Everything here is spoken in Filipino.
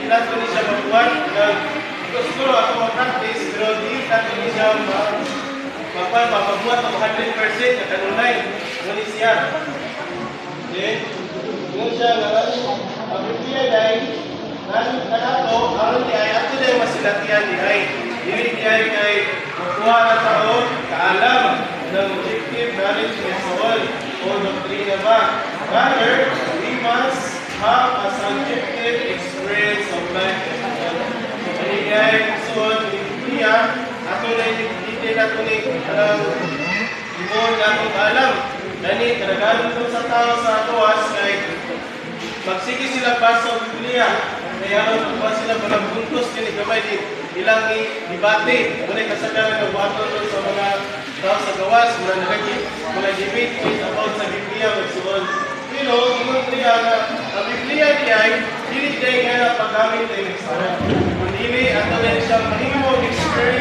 nato ni siya magbuhat ng siguro ako mag-practice pero di nato ni siya mapagbuhat ng 100% na kanunay ngunit siya. Then, ngunit siya ang Biblia dahil nanato, aron di ay ato na yung masilatian di ay dili di ay kay makuha na taon kaalam ng objective knowledge ng soul o doktrina ba. Rather, we must have a subjective experience of life. Hindi ay suod ni Biblia, ato na hindi nato ni ibon natong alam. Gani, kadaghan ko sa tao sa tuwas kay magsige sila basa sa Biblia. Kaya kung ba sila walang buntos kini gamay di ilang debate. Muna kasagaran ng wato sa mga tao sa gawas, mga debate about sa Biblia magsuon. Pero ingon niya nga ang Biblia diay dili day nga paggamit ay ekstra. Kundi ato din siyang mahimong experience